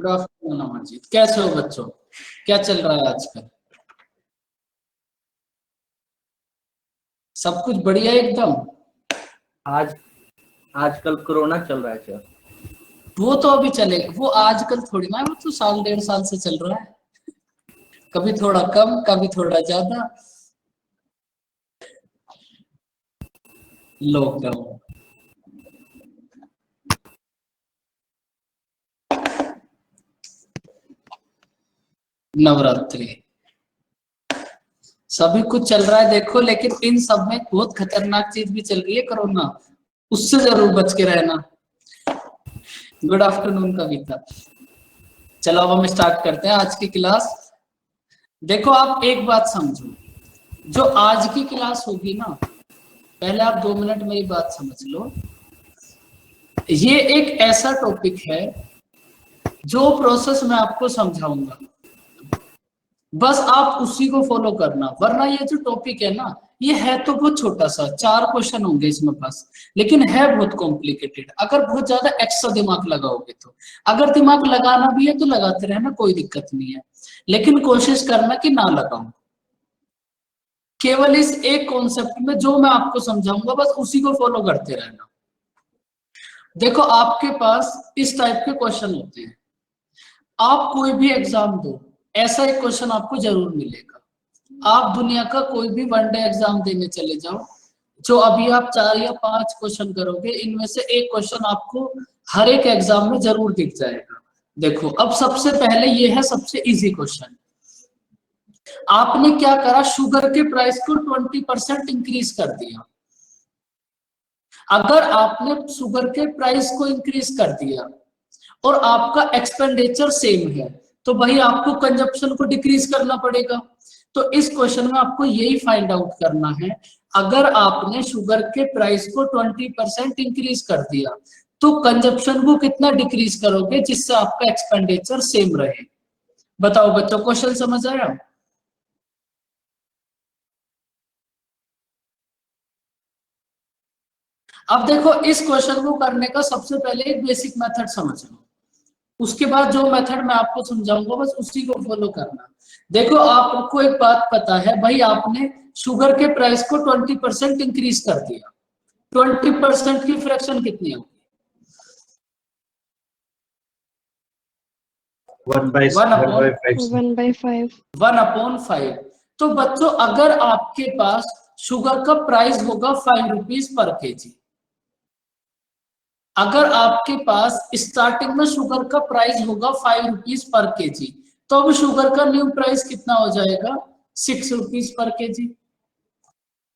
Good afternoon Amarjeet, कैसे हो बच्चों? क्या चल रहा है आजकल? सब कुछ बढ़िया एकदम। आजकल कोरोना चल रहा है सर। वो तो अभी चलेगा, वो आजकल थोड़ी ना है, वो तो साल डेढ़ साल से चल रहा है। कभी थोड़ा कम, कभी थोड़ा ज्यादा। लॉकडाउन। नवरात्रि। सभी कुछ चल रहा है देखो, लेकिन इन सब में बहुत खतरनाक चीज भी चल रही है, कोरोना। उससे जरूर बच के रहना। गुड आफ्टरनून कविता। चलो अब हम स्टार्ट करते हैं आज की क्लास। देखो आप एक बात समझो, जो आज की क्लास होगी ना, पहले आप 2 मिनट मेरी बात समझ लो। ये एक ऐसा टॉपिक है जो प्रोसेस मैं आपको समझाऊंगा, बस आप उसी को फॉलो करना। वरना ये जो टॉपिक है ना, ये है तो बहुत छोटा सा, 4 क्वेश्चन होंगे इसमें बस, लेकिन है बहुत कॉम्प्लिकेटेड। अगर बहुत ज्यादा एक्स्ट्रा दिमाग लगाओगे तो, अगर दिमाग लगाना भी है तो लगाते रहना, कोई दिक्कत नहीं है, लेकिन कोशिश करना कि ना लगाओ। केवल इस एक कॉन्सेप्ट में जो मैं आपको समझाऊंगा, बस उसी को फॉलो करते रहना। देखो आपके पास इस टाइप के क्वेश्चन होते हैं, आप कोई भी एग्जाम दो, ऐसा एक क्वेश्चन आपको जरूर मिलेगा। आप दुनिया का कोई भी वनडे एग्जाम देने चले जाओ, जो अभी आप 4 या 5 क्वेश्चन करोगे, इनमें से एक क्वेश्चन आपको हर एक एग्जाम में जरूर दिख जाएगा। देखो अब सबसे पहले ये है सबसे इजी क्वेश्चन। आपने क्या करा, शुगर के प्राइस को 20% इंक्रीज कर दिया। अगर आपने शुगर के प्राइस को इंक्रीज कर दिया और आपका एक्सपेंडिचर सेम है, तो भाई आपको कंजप्शन को डिक्रीज करना पड़ेगा। तो इस क्वेश्चन में आपको यही फाइंड आउट करना है, अगर आपने शुगर के प्राइस को 20% इंक्रीज कर दिया, तो कंजप्शन को कितना डिक्रीज करोगे जिससे आपका एक्सपेंडिचर सेम रहे। बताओ बच्चों, क्वेश्चन समझ आया? अब देखो इस क्वेश्चन को करने का सबसे पहले एक बेसिक मेथड समझ लो, उसके बाद जो मेथड मैं आपको समझाऊंगा बस उसी को फॉलो करना। देखो आपको एक बात पता है भाई, आपने शुगर के प्राइस को 20% इंक्रीज कर दिया। 20% की फ्रैक्शन कितनी होगी? 1/5। तो बच्चों अगर आपके पास शुगर का प्राइस होगा 5 रुपीज पर केजी, अगर आपके पास स्टार्टिंग में शुगर का प्राइस होगा 5 रुपीज पर केजी, तो अब शुगर का न्यू प्राइस कितना हो जाएगा? 6 रुपीज पर केजी,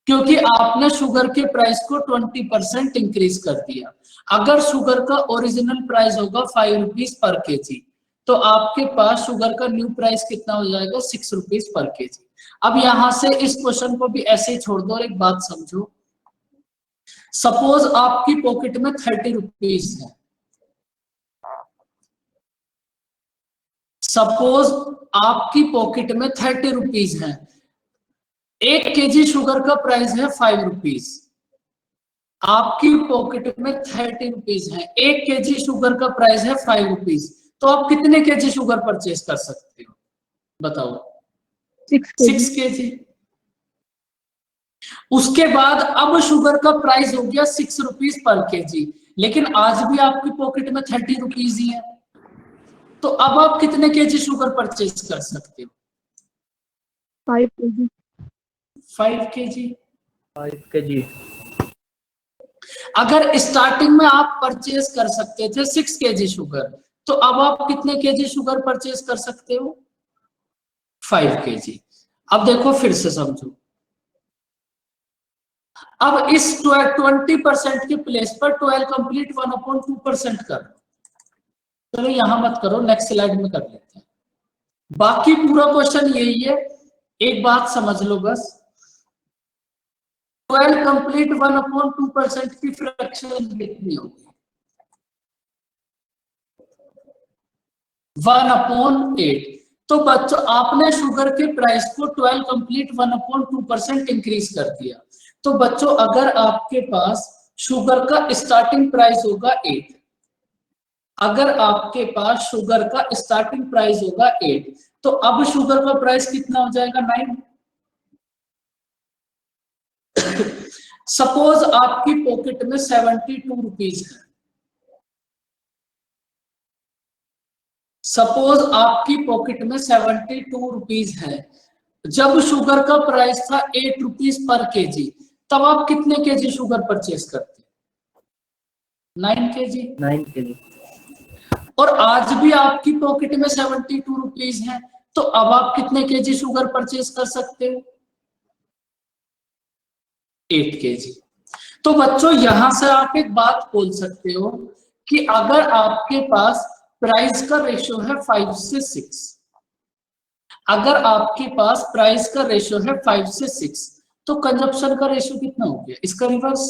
क्योंकि आपने शुगर के प्राइस को 20% इंक्रीज कर दिया। अगर शुगर का ओरिजिनल प्राइस होगा 5 रुपीज पर केजी, तो आपके पास शुगर का न्यू प्राइस कितना हो जाएगा? 6 रुपीज पर केजी। अब यहां से इस क्वेश्चन को भी ऐसे ही छोड़ दो और एक बात समझो। सपोज आपकी पॉकेट में 30 रुपीज है, सपोज आपकी पॉकेट में 30 रुपीज है, 1 केजी शुगर का प्राइस है 5 रुपीज, आपकी पॉकेट में 30 रुपीज है, 1 केजी शुगर का प्राइस है 5 रुपीज, तो आप कितने केजी शुगर परचेज कर सकते हो? बताओ। 6 केजी। उसके बाद अब शुगर का प्राइस हो गया 6 रुपीज पर केजी, लेकिन आज भी आपकी पॉकेट में 30 रुपीज ही है, तो अब आप कितने केजी शुगर परचेज कर सकते हो? 5 केजी। 5 केजी। 5 केजी। अगर स्टार्टिंग में आप परचेज कर सकते थे 6 केजी शुगर, तो अब आप कितने केजी शुगर परचेज कर सकते हो? 5 केजी। अब देखो फिर से समझो, अब इस 20% के प्लेस पर 12 कंप्लीट 1/2% कर लो। चलो यहां मत करो, नेक्स्ट स्लाइड में कर लेते हैं। बाकी पूरा क्वेश्चन यही है, एक बात समझ लो बस, 12 कंप्लीट 1/2% की फ्रैक्शन कितनी होगी? 1/8। तो बच्चों आपने शुगर के प्राइस को 12 कंप्लीट 1/2% इंक्रीज कर दिया। तो बच्चों अगर आपके पास शुगर का स्टार्टिंग प्राइस होगा 8, अगर आपके पास शुगर का स्टार्टिंग प्राइस होगा 8, तो अब शुगर का प्राइस कितना हो जाएगा 9। सपोज आपकी पॉकेट में 72 रुपीज है, सपोज आपकी पॉकेट में 72 रुपीज है, जब शुगर का प्राइस था 8 रुपीज पर केजी, तब आप कितने केजी शुगर परचेज करते? 9 केजी। 9 kg। और आज भी आपकी पॉकेट में 72 रुपीज है, तो अब आप कितने केजी शुगर परचेज कर सकते हो? 8 केजी। तो बच्चों यहां से आप एक बात बोल सकते हो कि अगर आपके पास प्राइस का रेशियो है 5 से 6, अगर आपके पास प्राइस का रेशियो है 5 से 6, तो कंजप्शन का रेशियो कितना हो गया? इसका रिवर्स।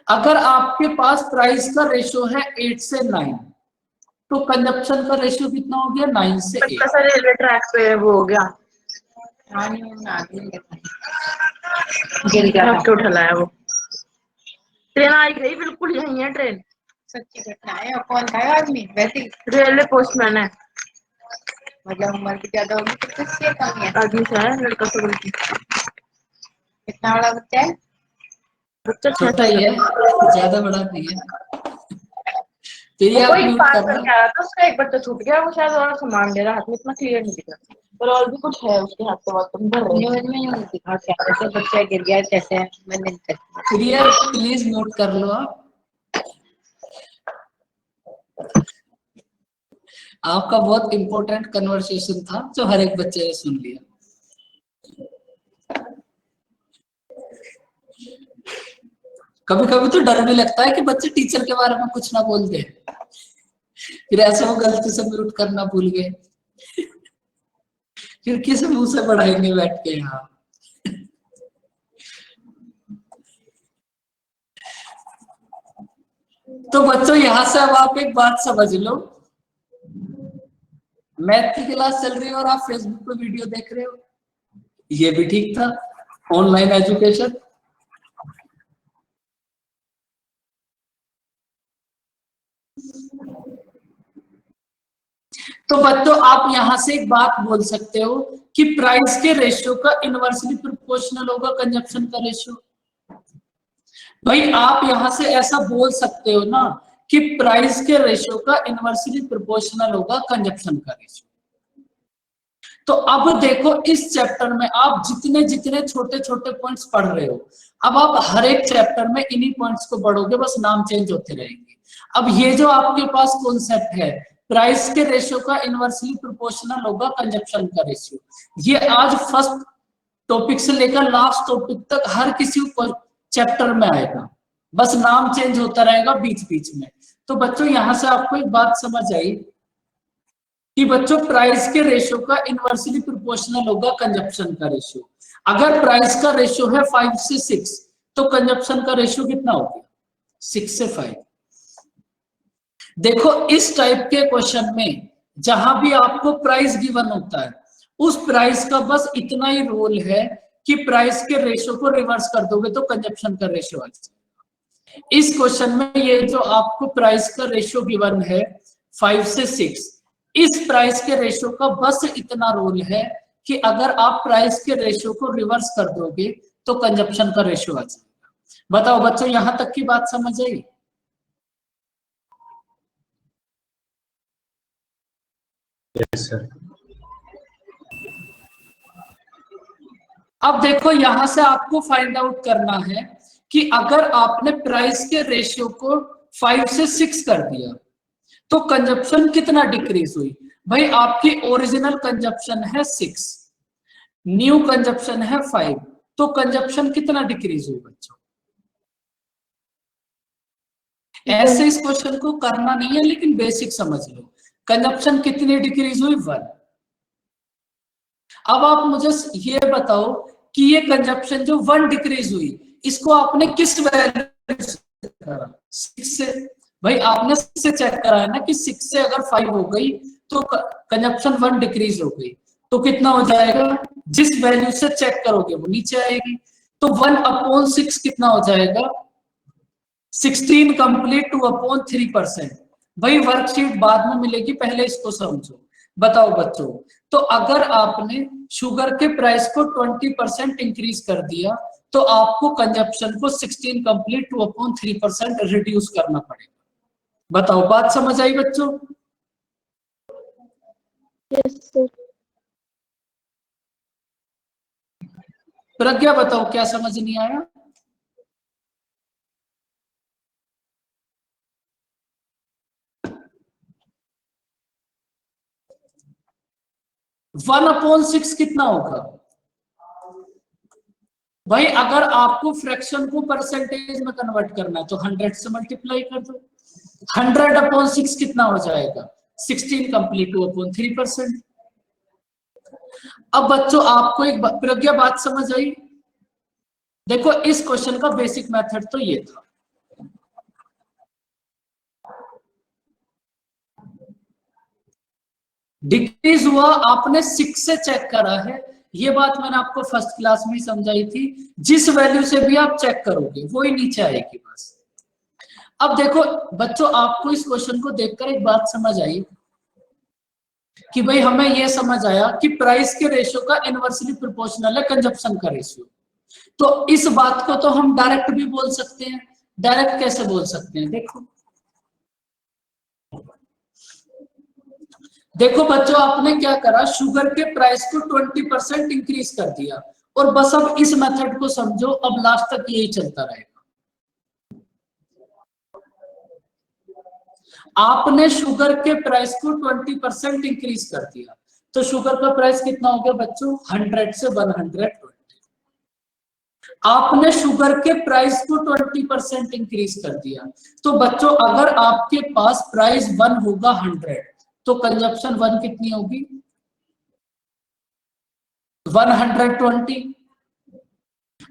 अगर आपके पास प्राइस का रेशियो है 8 से 9, तो कंजप्शन का रेशियो कितना हो गया? 9 से 8। सर रेलवे ट्रैक पे वो हो गया, गिर गया, उठला है वो। ट्रेन आई गई, बिल्कुल यही है ट्रेन। सच्ची घटना है। और कौन था आदमी? वैसे ही रेलवे पोस्टमैन है, मतलब उम्र भी ज्यादा होगी तो किससे कम है? आदमी से है, लड़का से बोलती। कितना बड़ा बच्चा है? बच्चा छोटा ही है, ज्यादा बड़ा नहीं है। फिर ये आप कोई म्यूट पास करना। करके आया था, उसका एक बच्चा छूट गया, वो शायद और सामान ले रहा, हाथ में इतना क्लियर नहीं दिख रहा, पर और भी कुछ है उसके हाथ से, तुम भर रहे हो। न्यूज में नहीं दिखा क्या ऐसे बच्चा गिर गया कैसे है? मैं नहीं करती। फिर ये प्लीज म्यूट कर लो आप। आपका बहुत इंपॉर्टेंट कन्वर्सेशन था जो हर एक बच्चे ने सुन लिया। कभी कभी तो डर भी लगता है कि बच्चे टीचर के बारे में कुछ ना बोल दे, फिर ऐसे वो गलती से म्यूट करना भूल गए, फिर किस मुंह से पढ़ाएंगे बैठ के यहाँ। तो बच्चों यहां से अब आप एक बात समझ लो, मैथ की क्लास चल रही है और आप फेसबुक पे वीडियो देख रहे हो, ये भी ठीक था, ऑनलाइन एजुकेशन। तो बच्चों आप यहां से एक बात बोल सकते हो कि प्राइस के रेशियो का इनवर्सली प्रोपोर्शनल होगा कंजप्शन का रेशियो। भाई आप यहां से ऐसा बोल सकते हो ना कि प्राइस के रेशियो का इनवर्सली प्रोपोर्शनल होगा कंजप्शन का रेशियो। तो अब देखो इस चैप्टर में आप जितने जितने छोटे छोटे पॉइंट्स पढ़ रहे हो, अब आप हर एक चैप्टर में इन्हीं पॉइंट्स को पढ़ोगे, बस नाम चेंज होते रहेंगे। अब ये जो आपके पास कॉन्सेप्ट है प्राइस के रेशियो का इनवर्सली प्रोपोर्शनल होगा कंजप्शन का रेशियो, ये आज फर्स्ट टॉपिक से लेकर लास्ट टॉपिक तक हर किसी चैप्टर में आएगा, बस नाम चेंज होता रहेगा बीच बीच में। तो बच्चों यहां से आपको एक बात समझ आई कि बच्चों प्राइस के रेशियो का इनवर्सली प्रोपोर्शनल होगा कंजप्शन का रेशियो। अगर प्राइस का रेशियो है 5 से 6, तो कंजप्शन का रेशियो कितना हो गया? 6 से 5। देखो इस टाइप के क्वेश्चन में जहां भी आपको प्राइस गिवन होता है, उस प्राइस का बस इतना ही रोल है कि प्राइस के रेशियो को रिवर्स कर दोगे तो कंजप्शन का रेशियो आ जाएगा। इस क्वेश्चन में ये जो आपको प्राइस का रेशियो गिवन है 5 से 6, इस प्राइस के रेशियो का बस इतना रोल है कि अगर आप प्राइस के रेशियो को रिवर्स कर दोगे तो कंजप्शन का रेशियो आ जाएगा। बताओ बच्चों यहां तक की बात समझ आई? Yes sir. अब देखो यहां से आपको फाइंड आउट करना है कि अगर आपने प्राइस के रेशियो को 5 से 6 कर दिया तो कंजप्शन कितना डिक्रीज हुई? भाई आपकी ओरिजिनल कंजप्शन है 6, न्यू कंजप्शन है 5, तो कंजप्शन कितना डिक्रीज हुई बच्चों? ऐसे इस क्वेश्चन को करना नहीं है, लेकिन बेसिक समझ लो। कंजप्शन कितनी डिक्रीज हुई? 1। अब आप मुझे ये बताओ कि ये कंजप्शन जो 1 डिक्रीज हुई, इसको आपने किस वैल्यू से करा? 6 से। भाई आपने 6 से चेक करा है ना कि 6 से अगर 5 हो गई तो कंजप्शन 1 डिक्रीज हो गई, तो कितना हो जाएगा? जिस वैल्यू से चेक करोगे वो नीचे आएगी, तो 1/6 कितना हो जाएगा? 16 कंप्लीट 2/3%। भाई वर्कशीट बाद में मिलेगी, पहले इसको समझो। बताओ बच्चों, तो अगर आपने शुगर के प्राइस को 20% इंक्रीज कर दिया तो आपको कंजप्शन को 16 कंप्लीट 2/3% रिड्यूस करना पड़ेगा। बताओ बात समझ आई बच्चों? Yes sir. प्रज्ञा बताओ क्या समझ नहीं आया? वन अपॉन 6 कितना होगा? भाई अगर आपको फ्रैक्शन को परसेंटेज में कन्वर्ट करना है तो 100 से मल्टीप्लाई कर दो। 100/6 कितना हो जाएगा? 16 कंप्लीट 2/3%। अब बच्चों आपको एक प्रज्ञा बात समझ आई? देखो इस क्वेश्चन का बेसिक मेथड तो ये था। डिक्रीज हुआ, आपने 6 से चेक करा है, ये बात मैंने आपको फर्स्ट क्लास में ही समझाई थी। जिस वैल्यू से भी आप चेक करोगे वो ही नीचे आएगी बस। अब देखो बच्चों, आपको इस क्वेश्चन को देखकर एक बात समझ आई कि भाई हमें यह समझ आया कि प्राइस के रेशियो का इनवर्सली प्रोपोर्शनल है कंजप्शन का रेशियो। तो इस बात को तो हम डायरेक्ट भी बोल सकते हैं। डायरेक्ट कैसे बोल सकते हैं? देखो बच्चों, आपने क्या करा, शुगर के प्राइस को 20% इंक्रीज कर दिया और बस अब इस मेथड को समझो, अब लास्ट तक यही चलता रहेगा। आपने शुगर के प्राइस को 20% इंक्रीज कर दिया तो शुगर का प्राइस कितना हो गया बच्चों? 100 से 120। आपने शुगर के प्राइस को 20% इंक्रीज कर दिया तो बच्चों अगर आपके पास प्राइस 1 होगा 100 तो कंजप्शन 1 कितनी होगी? 120।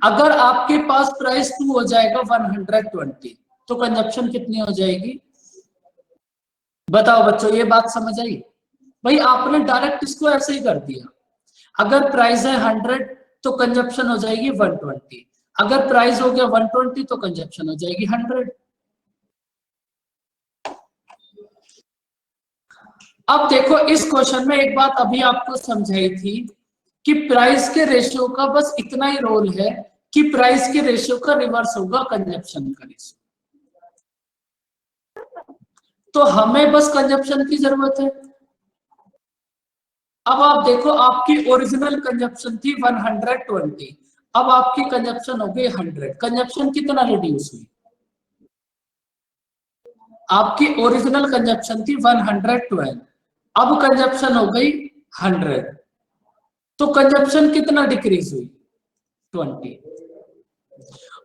अगर आपके पास प्राइस 2 हो जाएगा 120 तो कंजप्शन कितनी हो जाएगी? बताओ बच्चों, ये बात समझ आई? भाई आपने डायरेक्ट इसको ऐसे ही कर दिया। अगर प्राइस है 100 तो कंजप्शन हो जाएगी 120। अगर प्राइस हो गया 120 तो कंजप्शन हो जाएगी 100। अब देखो इस क्वेश्चन में एक बात अभी आपको समझाई थी कि प्राइस के रेशियो का बस इतना ही रोल है कि प्राइस के रेशियो का रिवर्स होगा कंजप्शन का रेशियो। तो हमें बस कंजप्शन की जरूरत है। अब आप देखो, आपकी ओरिजिनल कंजप्शन थी 120, अब आपकी कंजप्शन हो गई 100। कंजप्शन कितना रिड्यूस हुई? आपकी ओरिजिनल कंजप्शन थी 112, अब कंजप्शन हो गई 100। तो कंजप्शन कितना डिक्रीज हुई? 20।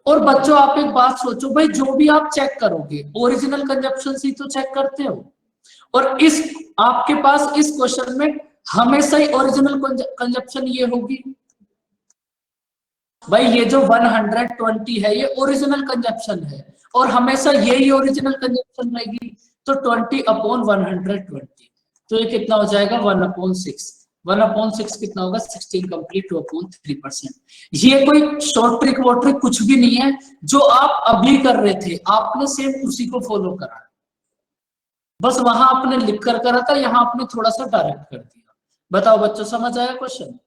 और बच्चों आप एक बात सोचो, भाई जो भी आप चेक करोगे ओरिजिनल कंजप्शन से तो चेक करते हो, और इस आपके पास इस क्वेश्चन में हमेशा ही ओरिजिनल कंजप्शन ये होगी। भाई ये जो 120 है ये ओरिजिनल कंजप्शन है और हमेशा यही ओरिजिनल कंजप्शन रहेगी। तो 20/120, तो ये कितना हो जाएगा? 1/6। 1/6 कितना होगा? 16 कंप्लीट 2/3%। ये कोई शॉर्ट ट्रिक वॉट ट्रिक कुछ भी नहीं है, जो आप अभी कर रहे थे आपने सेम उसी को फॉलो करा, बस वहां आपने लिख कर करा था, यहाँ आपने थोड़ा सा डायरेक्ट कर दिया। बताओ बच्चों, समझ आया क्वेश्चन?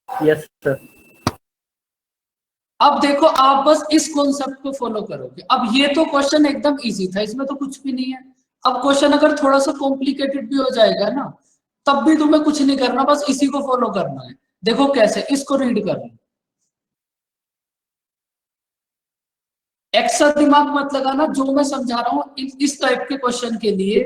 Yes sir. अब देखो आप बस इस कॉन्सेप्ट को फॉलो करोगे। अब ये तो क्वेश्चन एकदम इजी था, इसमें तो कुछ भी नहीं है। अब क्वेश्चन अगर थोड़ा सा कॉम्प्लिकेटेड भी हो जाएगा ना, तब भी तुम्हें कुछ नहीं करना, बस इसी को फॉलो करना है। देखो कैसे, इसको रीड कर लो। एक्स्ट्रा दिमाग मत लगाना, जो मैं समझा रहा हूं इस टाइप के क्वेश्चन के लिए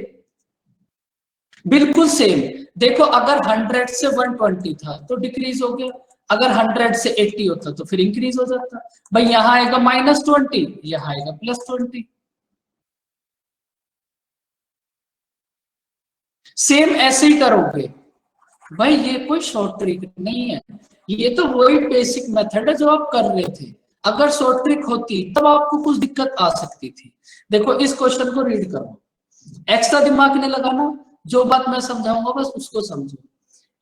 बिल्कुल सेम। देखो अगर 100 से 120 था तो डिक्रीज हो गया, अगर 100 से 80 होता तो फिर इंक्रीज हो जाता। भाई यहां आएगा -20, यहां आएगा +20। सेम ऐसे ही करोगे। भाई ये कोई शॉर्ट ट्रिक नहीं है, ये तो वही बेसिक मेथड है जो आप कर रहे थे। अगर शॉर्ट ट्रिक होती तब आपको कुछ दिक्कत आ सकती थी। देखो इस क्वेश्चन को रीड करो, एक्स्ट्रा दिमाग नहीं लगाना, जो बात मैं समझाऊंगा बस उसको समझो।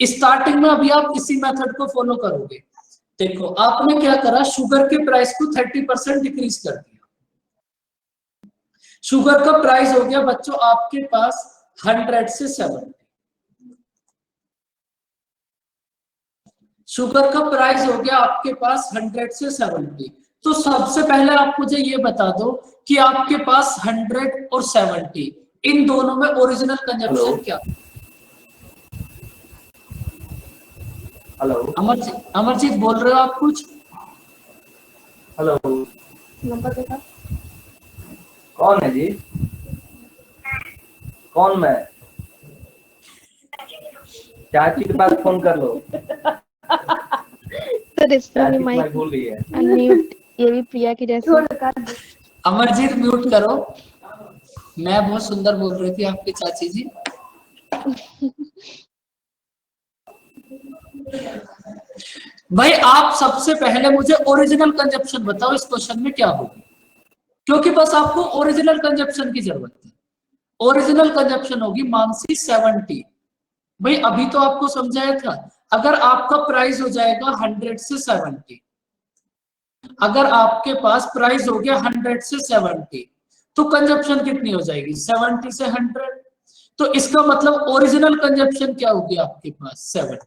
स्टार्टिंग में अभी आप इसी मेथड को फॉलो करोगे। देखो आपने क्या करा, शुगर के प्राइस को 30% डिक्रीज कर दिया। शुगर का प्राइस हो गया बच्चों आपके पास 100 से 70। शुगर का प्राइस हो गया आपके पास 100 से 70। तो सबसे पहले आप मुझे ये बता दो कि आपके पास 100 और 70 इन दोनों में ओरिजिनल कंजप्शन क्या? हेलो अमरजीत बोल रहे हो आप कुछ? हेलो, नंबर देखा? कौन है जी? कौन मैं? चाची के पास फोन कर लो। सर इसमें चाची माइक मैं भूल गई है। अनम्यूट, ये भी प्रिया की जैसे। अमरजीत म्यूट करो। मैं बहुत सुंदर बोल रही थी आपकी चाची जी। भाई आप सबसे पहले मुझे ओरिजिनल कंजप्शन बताओ इस क्वेश्चन में क्या होगी, क्योंकि बस आपको ओरिजिनल कंजप्शन की जरूरत है। ओरिजिनल कंजप्शन होगी मानसी 70। भाई अभी तो आपको समझाया था, अगर आपका प्राइस हो जाएगा 100 से 70, अगर आपके पास प्राइस हो गया 100 से 70 तो कंजप्शन कितनी हो जाएगी? 70 से 100। तो इसका मतलब ओरिजिनल कंजप्शन क्या होगी आपके पास? 70।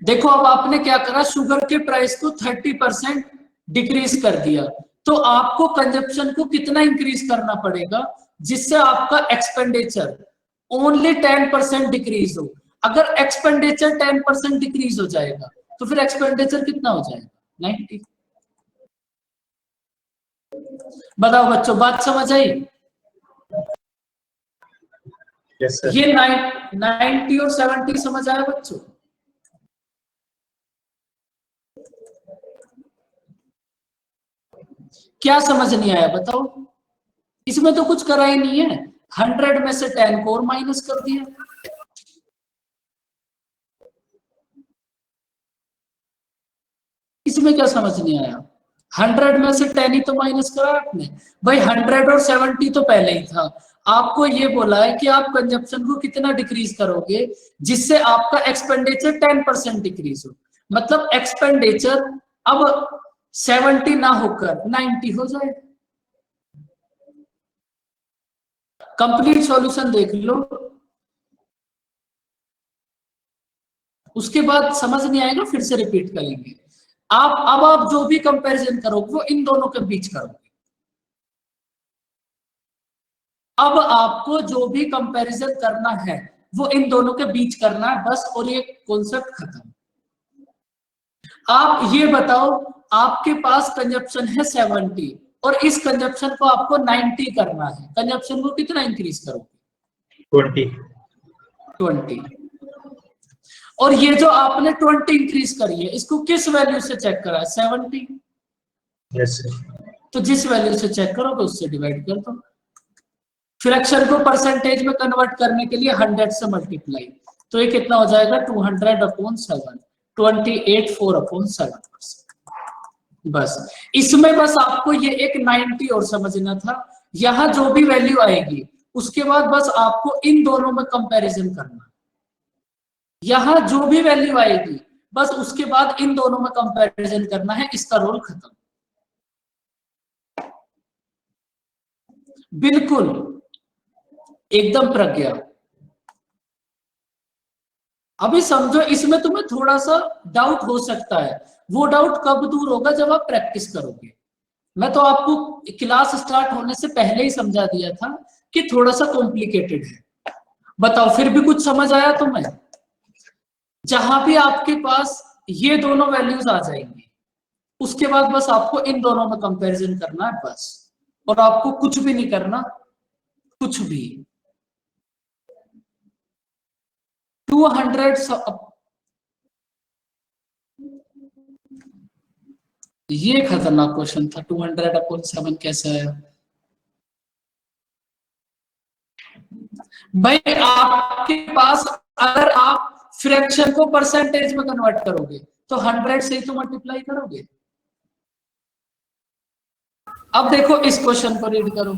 देखो अब आपने क्या करा, शुगर के प्राइस को 30% डिक्रीज कर दिया, तो आपको कंजप्शन को कितना इंक्रीज करना पड़ेगा जिससे आपका एक्सपेंडिचर ओनली 10% डिक्रीज हो। अगर एक्सपेंडिचर 10% डिक्रीज हो जाएगा तो फिर एक्सपेंडिचर कितना हो जाएगा? 90। बताओ बच्चों, बात समझ आई? Yes sir. ये 90 और 70 समझ आया बच्चों? क्या समझ नहीं आया बताओ? इसमें तो कुछ करा ही नहीं है, 100 में से 10 को और माइनस कर दिया। इसमें क्या समझ नहीं आया? 100 में से 10 ही तो माइनस करा आपने। भाई 100 और 70 तो पहले ही था। आपको ये बोला है कि आप कंजप्शन को कितना डिक्रीज करोगे जिससे आपका एक्सपेंडिचर 10% डिक्रीज हो। मतलब एक्सपेंडिचर अब 70 ना होकर 90 हो जाए। कंप्लीट सॉल्यूशन देख लो, उसके बाद समझ नहीं आएगा फिर से रिपीट करेंगे। आप जो भी कंपैरिजन करोगे वो इन दोनों के बीच करोगे। अब आपको जो भी कंपैरिजन करना है वो इन दोनों के बीच करना है बस, और ये कॉन्सेप्ट खत्म। आप ये बताओ, आपके पास कंजप्शन है 70 और इस कंजप्शन को आपको 90 करना है, कंजप्शन को कितना इंक्रीज करोगे? 20। और ये जो आपने 20 इंक्रीज करी है इसको किस वैल्यू से चेक करा है? 70। Yes sir. तो जिस वैल्यू से चेक करोगे उससे डिवाइड कर दो। फ्रैक्शन को परसेंटेज में कन्वर्ट करने के लिए 100 से मल्टीप्लाई, तो ये कितना हो जाएगा? 200/7, 28/4/7%। बस इसमें बस आपको ये एक 90 और समझना था। यहां जो भी वैल्यू आएगी उसके बाद बस आपको इन दोनों में कंपैरिजन करना। यहां जो भी वैल्यू आएगी बस उसके बाद इन दोनों में कंपैरिजन करना है, इसका रोल खत्म। बिल्कुल एकदम प्रज्ञा। अभी समझो, इसमें तुम्हें थोड़ा सा डाउट हो सकता है, वो डाउट कब दूर होगा? जब आप प्रैक्टिस करोगे। मैं तो आपको क्लास स्टार्ट होने से पहले ही समझा दिया था कि थोड़ा सा कॉम्प्लिकेटेड है। बताओ फिर भी कुछ समझ आया तुम्हें? जहां भी आपके पास ये दोनों वैल्यूज आ जाएंगी उसके बाद बस आपको इन दोनों में कंपैरिजन करना है बस, और आपको कुछ भी नहीं करना, कुछ भी। 200 ये खतरनाक क्वेश्चन था। 200/7 कैसे आया? भाई आपके पास अगर आप फ्रैक्शन को परसेंटेज में कन्वर्ट करोगे तो 100 से ही तो मल्टीप्लाई करोगे। अब देखो इस क्वेश्चन को रीड करो।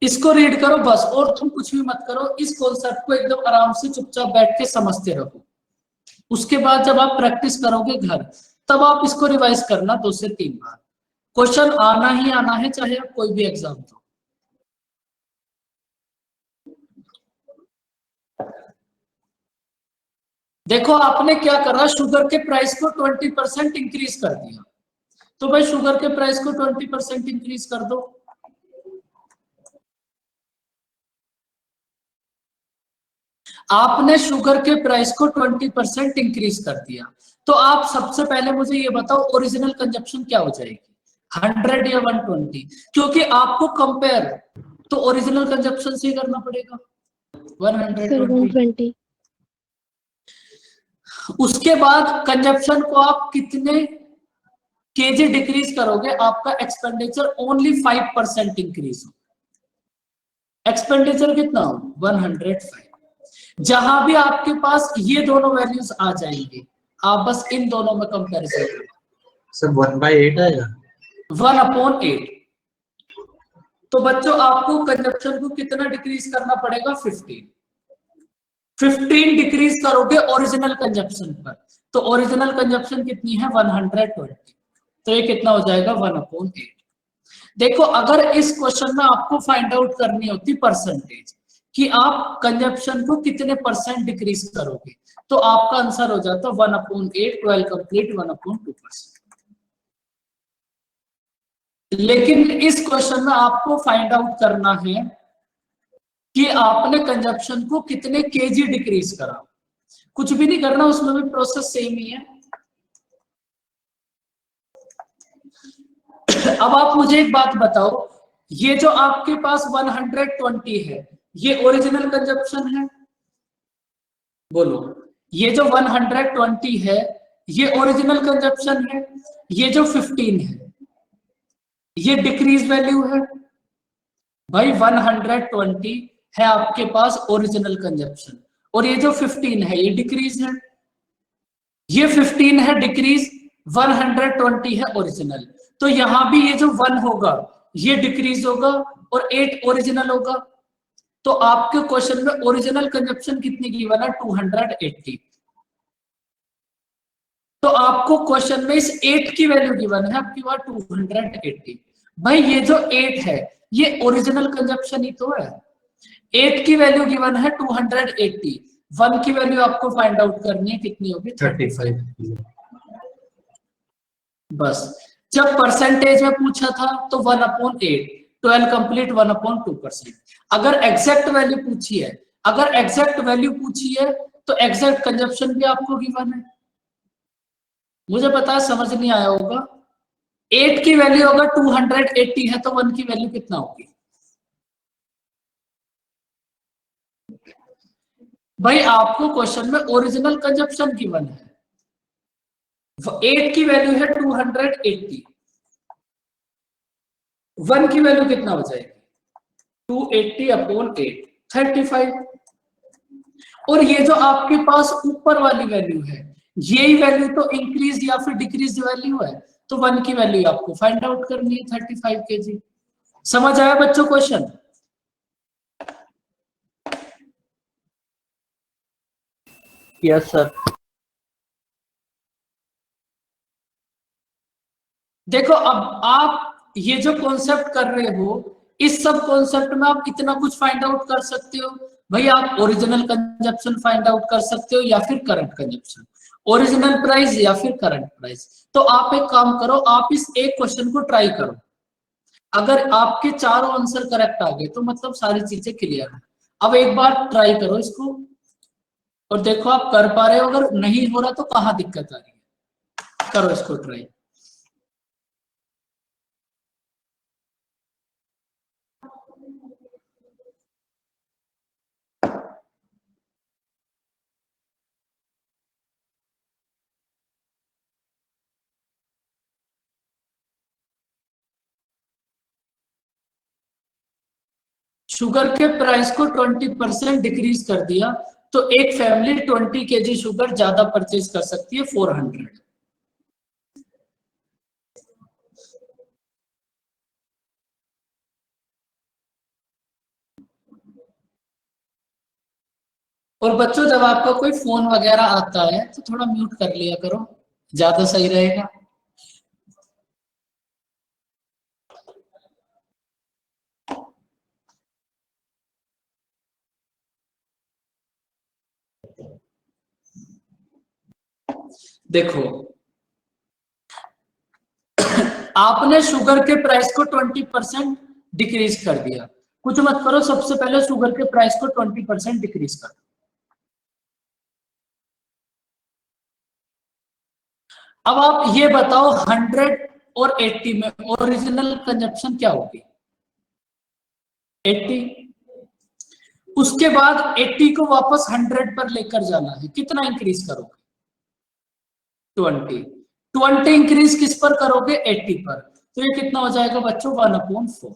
इसको रीड करो बस, और तुम कुछ भी मत करो। इस कॉन्सेप्ट को एकदम आराम से चुपचाप बैठ के समझते रहो। उसके बाद जब आप प्रैक्टिस करोगे घर, तब आप इसको रिवाइज करना 2 से 3 बार। क्वेश्चन आना ही आना है, चाहे आप कोई भी एग्जाम दो। देखो आपने क्या करा, शुगर के प्राइस को 20% इंक्रीज कर दिया, तो भाई शुगर के प्राइस को 20% इंक्रीज कर दो। आपने शुगर के प्राइस को 20% इंक्रीज कर दिया, तो आप सबसे पहले मुझे ये बताओ ओरिजिनल कंजप्शन क्या हो जाएगी, 100 या 120? क्योंकि आपको कंपेयर तो ओरिजिनल कंजप्शन से ही करना पड़ेगा, 120। 120। उसके बाद कंजप्शन को आप कितने केजी डिक्रीज करोगे, आपका एक्सपेंडिचर ओनली 5% इंक्रीज हो। एक्सपेंडिचर कितना हो, 105। जहां भी आपके पास ये दोनों वैल्यूज आ जाएंगे, आप बस इन दोनों में कंपैरिजन करो। सर 1/8 आएगा, 1/8। तो बच्चों आपको कंजप्शन को कितना डिक्रीज करना पड़ेगा, 15 डिक्रीज करोगे ओरिजिनल कंजप्शन पर। तो ओरिजिनल कंजप्शन कितनी है, 120। तो ये कितना हो जाएगा, 1/8। देखो अगर इस क्वेश्चन में आपको फाइंड आउट करनी होती परसेंटेज कि आप कंजप्शन को कितने % डिक्रीज करोगे, तो आपका आंसर हो जाता 1/8, 12 कंप्लीट 1/2%। लेकिन इस क्वेश्चन में आपको फाइंड आउट करना है कि आपने कंजप्शन को कितने केजी डिक्रीज करा। कुछ भी नहीं करना, उसमें भी प्रोसेस सेम ही है। अब आप मुझे एक बात बताओ, ये जो आपके पास 120 है, ये ओरिजिनल कंजप्शन है? बोलो, ये जो 120 है ये ओरिजिनल कंजप्शन है? ये जो 15 है ये डिक्रीज वैल्यू है? भाई 120 है आपके पास ओरिजिनल कंजप्शन, और ये जो 15 है ये डिक्रीज है। ये 15 है डिक्रीज, 120 है ओरिजिनल। तो यहां भी ये जो 1 होगा ये डिक्रीज होगा और 8 ओरिजिनल होगा। तो आपके क्वेश्चन में ओरिजिनल कंजप्शन कितनी गिवन है, 280। तो आपको क्वेश्चन में इस 8 की वैल्यू गिवन है आपकी बात 280। भाई ये जो 8 है ये ओरिजिनल कंजप्शन ही तो है। 8 की वैल्यू गिवन है 280, 1 की वैल्यू आपको फाइंड आउट करनी है, कितनी होगी, 35। बस। जब परसेंटेज में पूछा था तो 1/8, 12 कंप्लीट 1/2%। अगर एग्जैक्ट वैल्यू पूछी है, अगर एग्जैक्ट वैल्यू पूछी है तो एग्जैक्ट कंजप्शन भी आपको गिवन है। मुझे पता है समझ नहीं आया होगा। 8 की वैल्यू अगर 280 है तो 1 की वैल्यू कितना होगी? भाई आपको क्वेश्चन में ओरिजिनल कंजप्शन गिवन है, 8 की वैल्यू है 280, 1 की वैल्यू कितना हो जाएगी, 280/8, 35। और ये जो आपके पास ऊपर वाली वैल्यू है, यही वैल्यू तो इंक्रीज या फिर डिक्रीज वैल्यू है। तो 1 की वैल्यू आपको फाइंड आउट करनी है, 35 kg। समझ आया बच्चों क्वेश्चन? Yes sir. देखो अब आप ये जो कॉन्सेप्ट कर रहे हो, इस सब कॉन्सेप्ट में आप इतना कुछ फाइंड आउट कर सकते हो। भाई आप ओरिजिनल कंजप्शन फाइंड आउट कर सकते हो या फिर करंट कंजप्शन, ओरिजिनल प्राइस या फिर करंट प्राइस। तो आप एक काम करो, आप इस एक क्वेश्चन को ट्राई करो। अगर आपके चारों आंसर करेक्ट आ गए तो मतलब सारी चीजें क्लियर है। अब एक बार ट्राई करो इसको और देखो आप कर पा रहे हो। अगर नहीं हो रहा तो कहाँ दिक्कत आ रही है, करो इसको ट्राई। शुगर के प्राइस को 20% डिक्रीज कर दिया तो एक फैमिली 20 kg शुगर ज्यादा परचेज कर सकती है, 400। और बच्चों जब आपका कोई फोन वगैरह आता है तो थोड़ा म्यूट कर लिया करो, ज्यादा सही रहेगा। देखो आपने शुगर के प्राइस को 20% डिक्रीज कर दिया, कुछ मत करो, सबसे पहले शुगर के प्राइस को 20% डिक्रीज कर। अब आप ये बताओ 100 और 80 में ओरिजिनल कंजप्शन क्या होगी? 80। उसके बाद 80 को वापस 100 पर लेकर जाना है, कितना इंक्रीज करोगे? 20 इंक्रीज किस पर करोगे? 80 पर। तो ये कितना हो जाएगा बच्चों? 1/4।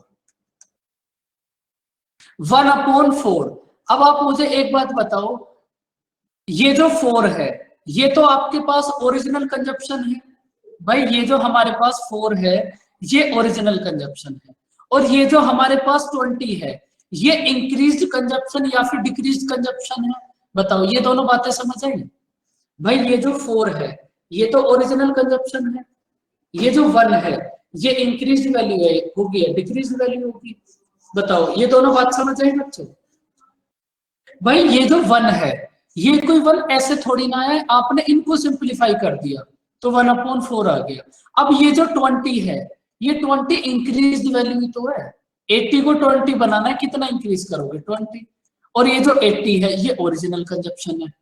1/4। अब आप मुझे एक बात बताओ, ये जो 4 है ये तो आपके पास ओरिजिनल कंजप्शन है भाई, ये जो हमारे पास 4 है ये ओरिजिनल कंजप्शन है, और ये जो हमारे पास 20 है ये इंक्रीज्ड कंजप्शन या फिर डिक्रीज्ड कंजप्शन है? बताओ, ये दोनों बातें समझ आई भाई? ये जो 4 है ये तो ओरिजिनल कंजप्शन है, ये जो 1 है ये इंक्रीज्ड वैल्यू है होगी या डिक्रीज्ड वैल्यू होगी? बताओ, ये दोनों बात समझ आई बच्चों? भाई ये जो 1 है ये कोई 1 ऐसे थोड़ी ना है, आपने इनको सिंप्लीफाई कर दिया तो 1/4 आ गया। अब ये जो 20 है ये 20 इंक्रीज्ड वैल्यू तो है, 80 को 20 बनाना है, कितना इंक्रीज करोगे? 20। और ये जो 80 है ये ओरिजिनल कंजप्शन है।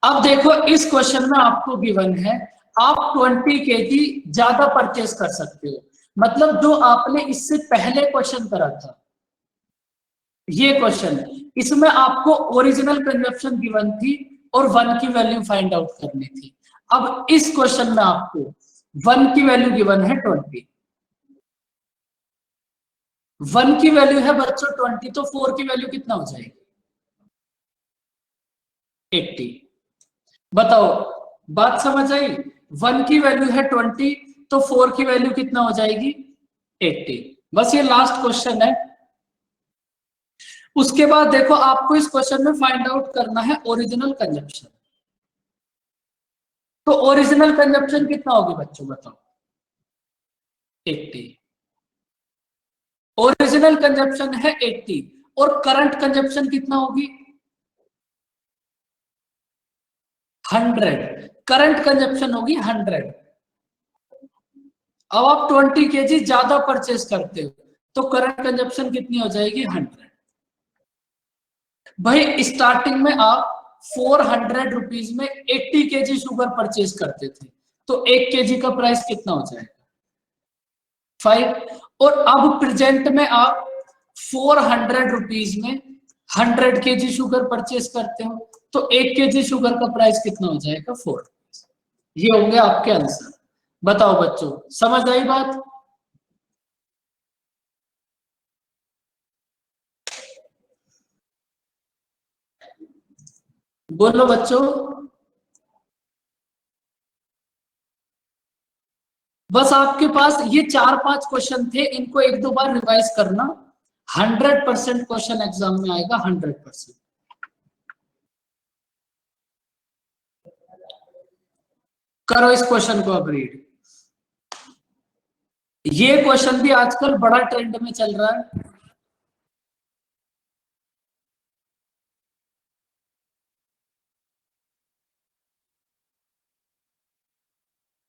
अब देखो इस क्वेश्चन में आपको गिवन है आप 20 केजी ज्यादा परचेस कर सकते हो, मतलब जो आपने इससे पहले क्वेश्चन करा था ये क्वेश्चन, इसमें आपको ओरिजिनल कंजप्शन गिवन थी और 1 की वैल्यू फाइंड आउट करनी थी। अब इस क्वेश्चन में आपको 1 की वैल्यू गिवन है 20, 1 की वैल्यू है बच्चों 20, तो 4 की वैल्यू कितना हो जाएगी? 80। बताओ, बात समझ आई? 1 की वैल्यू है 20 तो 4 की वैल्यू कितना हो जाएगी? 80। बस ये लास्ट क्वेश्चन है। उसके बाद देखो आपको इस क्वेश्चन में फाइंड आउट करना है ओरिजिनल कंजप्शन। तो ओरिजिनल कंजप्शन कितना होगी बच्चों बताओ? 80। ओरिजिनल कंजप्शन है 80 और करंट कंजप्शन कितना होगी? 100। करंट कंजप्शन होगी 100। अब आप 20 केजी ज्यादा परचेस करते हो तो करंट कंजप्शन कितनी हो जाएगी? 100। भाई स्टार्टिंग में आप 400 रुपीज में 80 केजी शुगर परचेज करते थे तो 1 केजी का प्राइस कितना हो जाएगा? 5। और अब प्रेजेंट में आप 400 रुपीज में 100 केजी शुगर परचेज करते हो तो 1 केजी शुगर का प्राइस कितना हो जाएगा? 4। ये होंगे आपके आंसर। बताओ बच्चों, समझ आई बात? बोलो बच्चों। बस आपके पास ये 4-5 क्वेश्चन थे, इनको 1-2 बार रिवाइज करना, 100% क्वेश्चन एग्जाम में आएगा, 100%। करो इस क्वेश्चन को अब रीड। ये क्वेश्चन भी आजकल बड़ा ट्रेंड में चल रहा है।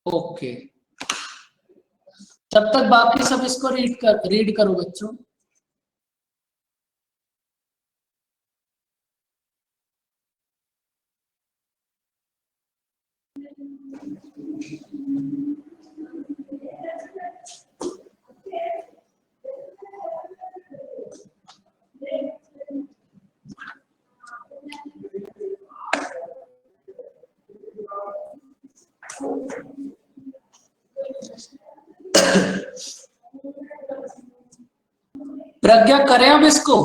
ओके, तब तक बाकी सब इसको रीड करो बच्चों। प्रज्ञा करें अब इसको।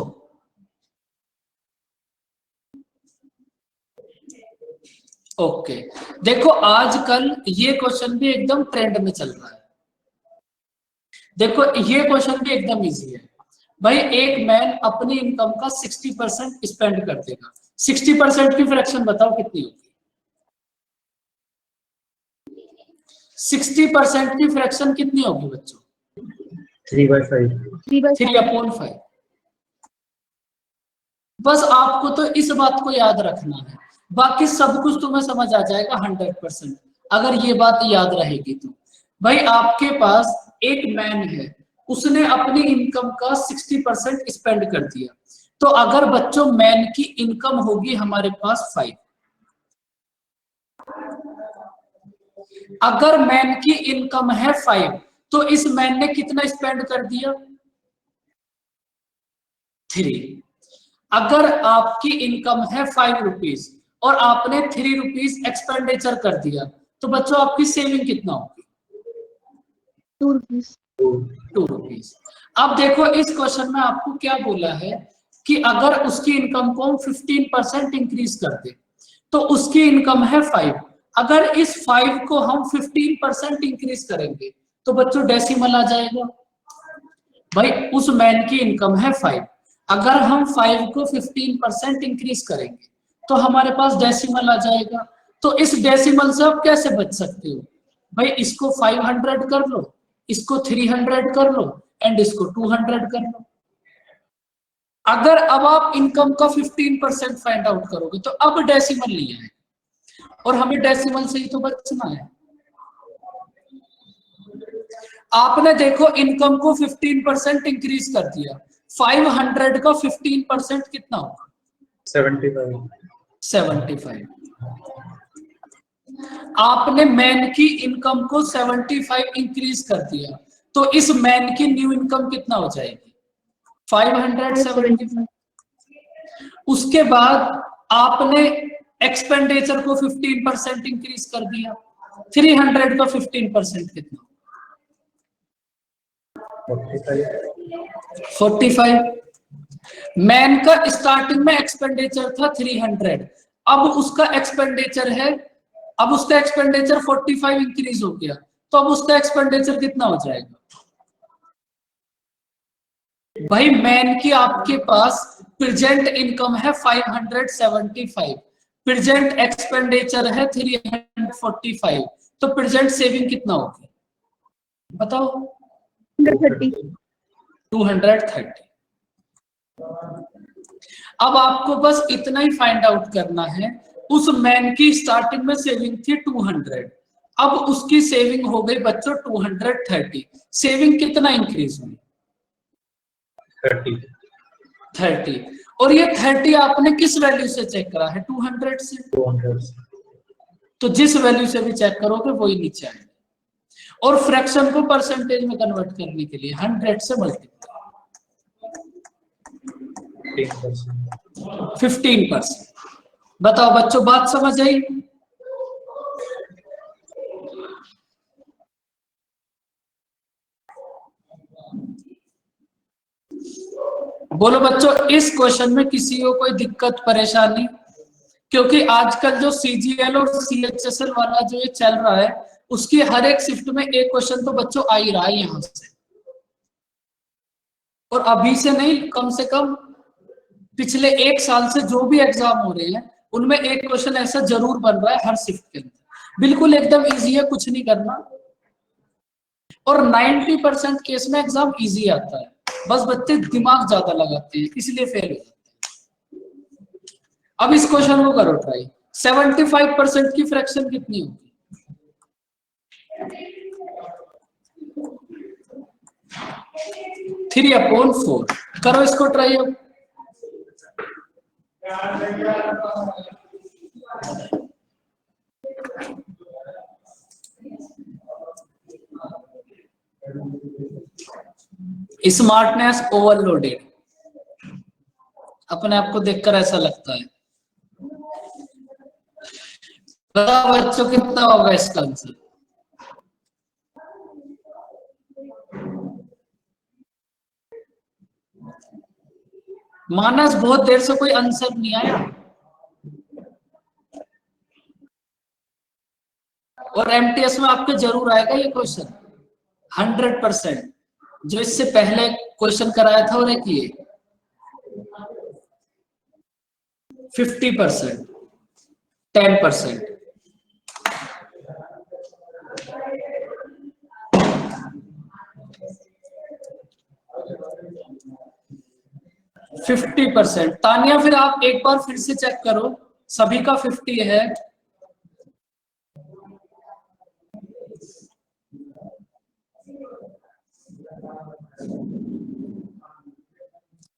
ओके, देखो आजकल ये क्वेश्चन भी एकदम ट्रेंड में चल रहा है। देखो ये क्वेश्चन भी एकदम इजी है भाई। एक मैन अपनी इनकम का 60% स्पेंड कर देगा। 60% की फ्रैक्शन बताओ कितनी होगी? 60% की फ्रैक्शन कितनी होगी बच्चों? 3/5। 3/5। बस आपको तो इस बात को याद रखना है, बाकी सब कुछ तुम्हें समझ आ जाएगा 100%। अगर ये बात याद रहेगी तो भाई आपके पास एक मैन है, उसने अपनी इनकम का 60% स्पेंड कर दिया। तो अगर बच्चों मैन की इनकम होगी हमारे पास 5, अगर मैन की इनकम है 5 तो इस मैन ने कितना स्पेंड कर दिया? 3। अगर आपकी इनकम है 5 रुपीज और आपने 3 रुपीज एक्सपेंडिचर कर दिया तो बच्चों आपकी सेविंग कितना होगी? 2 rupees. 2 रुपीज। अब देखो इस क्वेश्चन में आपको क्या बोला है कि अगर उसकी इनकम को हम 15% इंक्रीज कर दे तो उसकी इनकम है 5। अगर इस 5 को हम 15% इंक्रीज करेंगे तो बच्चों डेसिमल आ जाएगा। भाई उस मैन की इनकम है 5, अगर हम 5 को 15% इंक्रीज करेंगे तो हमारे पास डेसिमल आ जाएगा। तो इस डेसिमल से आप कैसे बच सकते हो? भाई इसको 500 कर लो, इसको 300 कर लो एंड इसको 200 कर लो। अगर अब आप इनकम का 15% फाइंड आउट करोगे तो अब डेसिमल लिया है और हमें डेसिमल से ही तो बचना है। आपने देखो इनकम को 15% इंक्रीज कर दिया, 500 का 15% कितना होगा? 75। 75। आपने मैन की इनकम को 75 इंक्रीज कर दिया तो इस मैन की न्यू इनकम कितना हो जाएगी? 575। उसके बाद आपने एक्सपेंडिचर को 15% इंक्रीज कर दिया, 300 का 15% कितना? 45। मैन का स्टार्टिंग में एक्सपेंडिचर था 300, अब उसका एक्सपेंडिचर है, अब उसका एक्सपेंडिचर 45 इंक्रीज हो गया तो अब उसका एक्सपेंडिचर कितना हो जाएगा? भाई मैन की आपके पास प्रेजेंट इनकम है 575, प्रेजेंट एक्सपेंडिचर है 345, तो प्रेजेंट सेविंग कितना होगी बताओ? 130. 230। अब आपको बस इतना ही फाइंड आउट करना है, उस मैन की स्टार्टिंग में सेविंग थी 200, अब उसकी सेविंग हो गई बच्चों 230। सेविंग कितना इंक्रीज हुई? 30। और ये 30 आपने किस वैल्यू से चेक करा है? 200 से। 200। तो जिस वैल्यू से भी चेक करोगे वही नीचे आएगा। और फ्रैक्शन को परसेंटेज में कन्वर्ट करने के लिए 100 से मल्टीप्लाई 15%। बताओ बच्चों बात समझ आई? बोलो बच्चों इस क्वेश्चन में किसी को कोई दिक्कत परेशानी? क्योंकि आजकल जो सीजीएल और सीएचएसएल वाला जो ये चल रहा है उसकी हर एक शिफ्ट में एक क्वेश्चन तो बच्चों आ ही रहा है यहां से, और अभी से नहीं कम से कम पिछले 1 साल से जो भी एग्जाम हो रहे हैं उनमें एक क्वेश्चन ऐसा जरूर बन रहा है हर शिफ्ट के अंदर। बिल्कुल एकदम इजी है, कुछ नहीं करना, और 90% केस में एग्जाम इजी आता है, बस बच्चे दिमाग ज्यादा लगाते हैं इसलिए फेल हो जाते हैं। अब इस क्वेश्चन को करो ट्राई। 75% की फ्रैक्शन कितनी होगी? 3/4। करो इसको ट्राई अब। स्मार्टनेस ओवरलोडेड, अपने आप को देखकर ऐसा लगता है। बताओ बच्चों कितना होगा इसका आंसर? मानस बहुत देर से कोई आंसर नहीं आया, और एमटीएस में आपके जरूर आएगा ये क्वेश्चन 100%। जो इससे पहले क्वेश्चन कराया था और एक ये 50%, 10%। %50। तानिया फिर आप एक बार फिर से चेक करो, सभी का 50 है।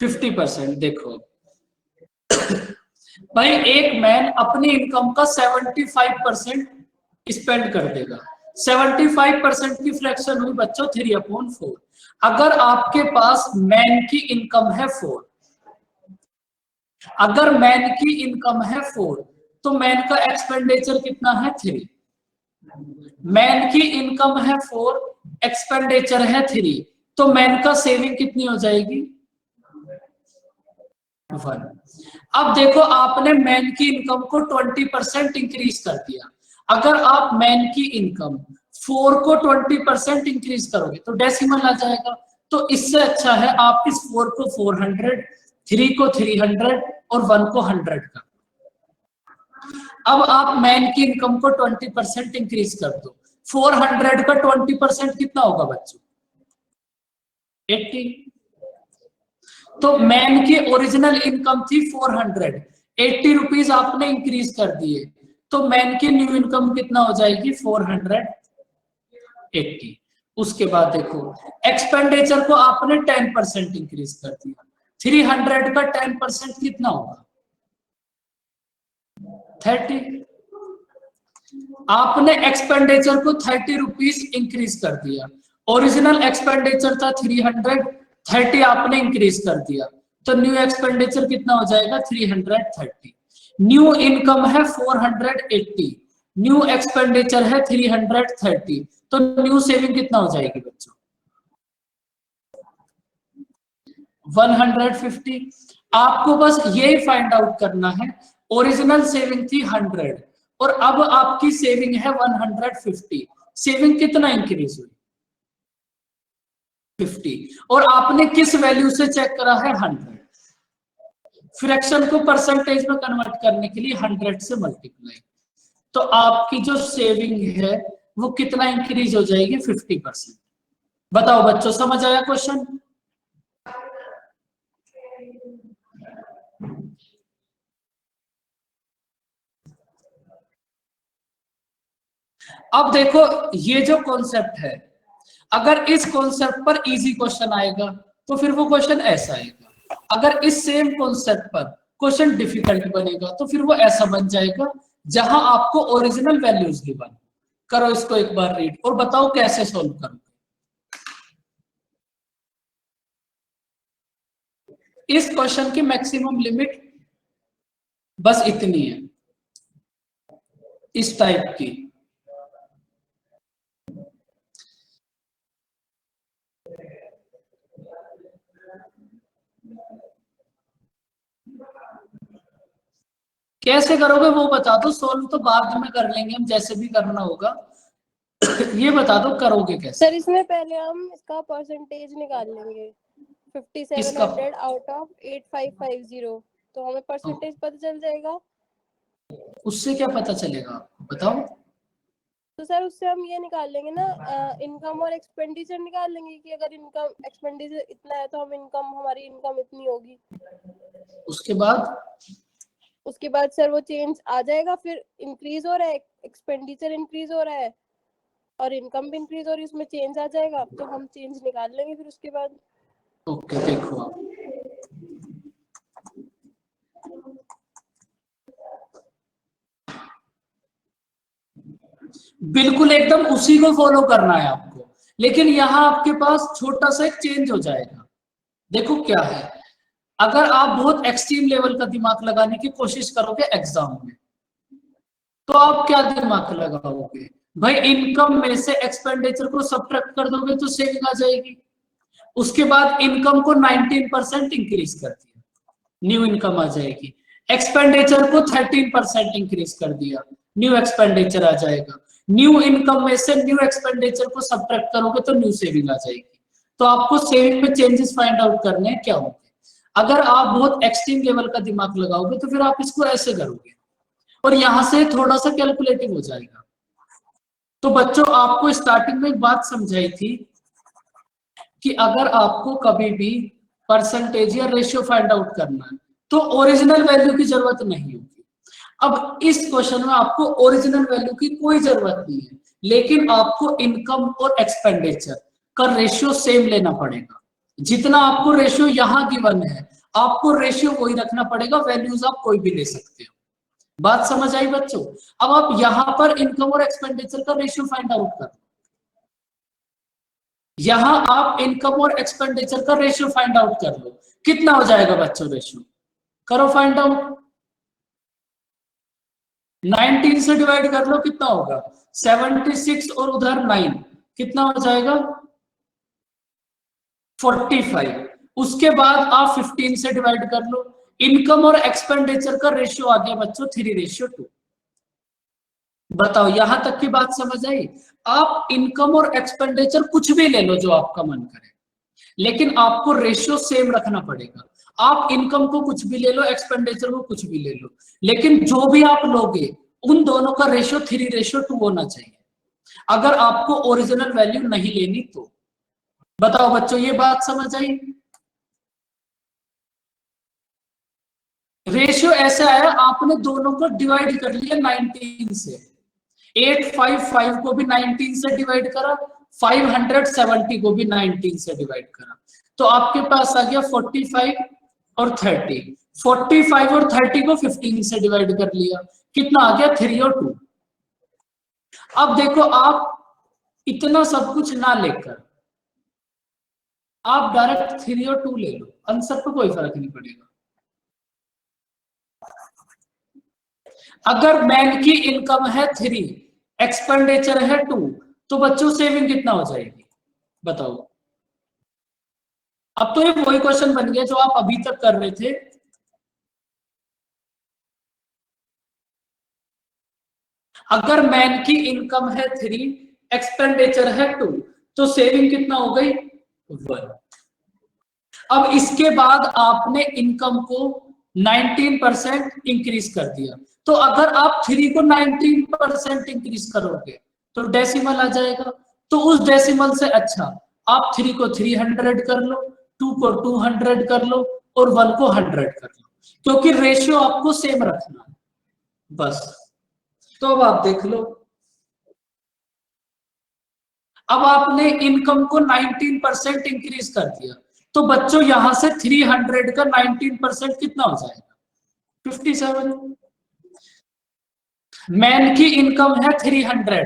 %50 देखो भाई, एक मैन अपनी इनकम का 75% स्पेंड कर देगा। 75% की फ्रैक्शन हुई बच्चों 3/4। अगर आपके पास मैन की इनकम है 4, अगर मैन की इनकम है 4, तो मैन का एक्सपेंडिचर कितना है 3। मैन की इनकम है 4, एक्सपेंडिचर है 3, तो मैन का सेविंग कितनी हो जाएगी 1। अब देखो, आपने मैन की इनकम को 20% इंक्रीज कर दिया। अगर आप मैन की इनकम 4 को 20% इंक्रीज करोगे तो डेसिमल आ जाएगा। तो इससे अच्छा है आप इस 4 को 400, 3 को 300 और 1 को 100 कर। अब आप मैन की इनकम को 20% इंक्रीज कर दो। 400 का 20% कितना होगा बच्चों 80। तो मैन की ओरिजिनल इनकम थी 400, 80 रुपीज आपने इंक्रीज कर दिए, तो मैन की न्यू इनकम कितना हो जाएगी 480। उसके बाद देखो, एक्सपेंडिचर को आपने 10% इंक्रीज कर दिया। 300 का 10% कितना होगा 30। आपने एक्सपेंडिचर को 30 रुपीज इंक्रीज कर दिया। ओरिजिनल एक्सपेंडिचर था 300, 30 आपने इंक्रीज कर दिया, तो न्यू एक्सपेंडिचर कितना हो जाएगा 330। न्यू इनकम है 480, न्यू एक्सपेंडिचर है 330, तो न्यू सेविंग कितना हो जाएगी बच्चों 150। आपको बस ये फाइंड आउट करना है, ओरिजिनल सेविंग थी 100 और अब आपकी सेविंग है 150। सेविंग कितना इंक्रीज हुई 50, और आपने किस वैल्यू से चेक करा है 100। फ्रैक्शन को परसेंटेज में कन्वर्ट करने के लिए 100 से मल्टीप्लाई, तो आपकी जो सेविंग है वो कितना इंक्रीज हो जाएगी 50%। बताओ बच्चों, समझ आया क्वेश्चन? अब देखो, ये जो कॉन्सेप्ट है, अगर इस कॉन्सेप्ट पर इजी क्वेश्चन आएगा तो फिर वो क्वेश्चन ऐसा आएगा। अगर इस सेम कॉन्सेप्ट पर क्वेश्चन डिफिकल्ट बनेगा तो फिर वो ऐसा बन जाएगा जहां आपको ओरिजिनल वैल्यूज गिवन। करो इसको एक बार रीड और बताओ कैसे सोल्व करोगे। इस क्वेश्चन की मैक्सिमम लिमिट बस इतनी है, इस टाइप की। कैसे करोगे वो बता दो, सोल्व तो बाद में कर लेंगे हम, जैसे भी करना होगा। ये बता दो करोगे कैसे। सर इसमें पहले हम इसका परसेंटेज निकाल लेंगे 5700 आउट ऑफ 8550, तो हमें परसेंटेज पता चल जाएगा। उससे क्या पता चलेगा आपको, बताओ। तो सर उससे हम ये निकाल लेंगे ना, इनकम और एक्सपेंडिचर निकाल लेंगे कि अगर इनकम एक्सपेंडिचर इतना है तो हम इनकम, हमारी इनकम इतनी होगी। उसके बाद सर वो चेंज आ जाएगा, फिर इंक्रीज हो रहा है, एक्सपेंडिचर इंक्रीज हो रहा है और इनकम भी इंक्रीज हो रही है, उसमें चेंज आ जाएगा, तो हम चेंज निकाल लेंगे फिर उसके बाद। ओके, देखो आप बिल्कुल एकदम उसी को फॉलो करना है आपको, लेकिन यहां आपके पास छोटा सा एक चेंज हो जाएगा। देखो क्या है, अगर आप बहुत एक्सट्रीम लेवल का दिमाग लगाने की कोशिश करोगे एग्जाम में, तो आप क्या दिमाग लगाओगे भाई, इनकम में से एक्सपेंडिचर को सब्ट्रैक्ट कर दोगे तो सेविंग आ जाएगी। उसके बाद इनकम को 19% इंक्रीज कर दिया, न्यू इनकम आ जाएगी। एक्सपेंडिचर को 13% इंक्रीज कर दिया, न्यू एक्सपेंडिचर आ जाएगा। न्यू इनकम में से न्यू एक्सपेंडिचर को सब्ट्रैक्ट करोगे तो न्यू सेविंग आ जाएगी। तो आपको सेविंग में चेंजेस फाइंड आउट करने हैं क्या होंगे। अगर आप बहुत एक्सट्रीम लेवल का दिमाग लगाओगे तो फिर आप इसको ऐसे करोगे और यहां से थोड़ा सा कैलकुलेटिव हो जाएगा। तो बच्चों आपको स्टार्टिंग में एक बात समझाई थी कि अगर आपको कभी भी परसेंटेज या रेशियो फाइंड आउट करना है तो ओरिजिनल वैल्यू की जरूरत नहीं होगी। अब इस क्वेश्चन में आपको ओरिजिनल वैल्यू की कोई जरूरत नहीं है, लेकिन आपको इनकम और एक्सपेंडिचर का रेशियो सेम लेना पड़ेगा। जितना आपको रेशियो यहां गिवन है आपको रेशियो वही रखना पड़ेगा, वैल्यूज आप कोई भी ले सकते हो। बात समझ आई बच्चों? अब आप यहां पर इनकम और एक्सपेंडिचर का रेशियो फाइंड आउट करो। यहां आप इनकम और एक्सपेंडिचर का रेशियो फाइंड आउट कर लो। कितना हो जाएगा बच्चों रेशियो? करो फाइंड आउट। 19 से डिवाइड कर लो, कितना होगा? 76 और उधर 9, कितना हो जाएगा? 45। उसके बाद आप 15 से डिवाइड कर लो। इनकम और एक्सपेंडिचर का रेशियो आ गया बच्चों 3:2। बताओ यहां तक की बात समझ आई? आप इनकम और एक्सपेंडिचर कुछ भी ले लो जो आपका मन करे, लेकिन आपको रेशियो सेम रखना पड़ेगा। आप इनकम को कुछ भी ले लो, एक्सपेंडिचर को कुछ भी ले लो, लेकिन जो भी आप लोगे उन दोनों का रेशियो 3:2 होना चाहिए अगर आपको ओरिजिनल वैल्यू नहीं लेनी तो। बताओ बच्चों ये बात समझ आई? रेशियो ऐसा है, आपने दोनों को डिवाइड कर लिया 19 से। 855 को भी 19 से डिवाइड करा, 570 को भी 19 से डिवाइड करा, तो आपके पास आ गया 45 और 30। 45 और 30 को 15 से डिवाइड कर लिया, कितना आ गया? 3 और 2। अब देखो आप इतना सब कुछ ना लेकर आप डायरेक्ट 3 और 2 ले लो, आंसर पर कोई फर्क नहीं पड़ेगा। अगर मैन की इनकम है 3, एक्सपेंडिचर है 2, तो बच्चों सेविंग कितना हो जाएगी? बताओ। अब तो ये वही क्वेश्चन बन गया जो आप अभी तक कर रहे थे। अगर मैन की इनकम है 3, एक्सपेंडिचर है 2, तो सेविंग कितना हो गई? 1। अब इसके बाद आपने इनकम को 19% इंक्रीज कर दिया, तो अगर आप 3 को 19% इंक्रीज करोगे तो डेसिमल आ जाएगा। तो उस डेसिमल से अच्छा आप 3 को 300 कर लो, 2 को 200 कर लो और 1 को 100 कर लो, क्योंकि रेशियो आपको सेम रखना है बस। तो अब आप देख लो, अब आपने इनकम को 19% इंक्रीज कर दिया, तो बच्चों यहां से 300 का 19% कितना हो जाएगा? 57। मैन की इनकम है 300,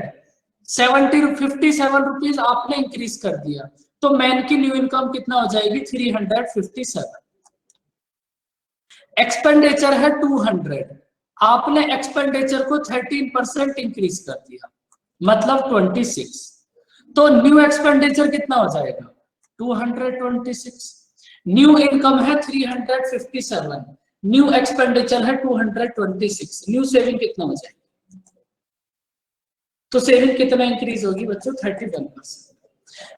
57 रुपीज आपने इंक्रीज कर दिया, तो मैन की न्यू इनकम कितना हो जाएगी? 357। एक्सपेंडिचर है 200, आपने एक्सपेंडिचर को 13% इंक्रीज कर दिया, मतलब 26, तो न्यू एक्सपेंडिचर कितना हो जाएगा? 226। न्यू इनकम है 357, न्यू एक्सपेंडिचर है 226, न्यू सेविंग कितना हो जाएगी? तो सेविंग कितना इंक्रीज होगी बच्चों? 31%।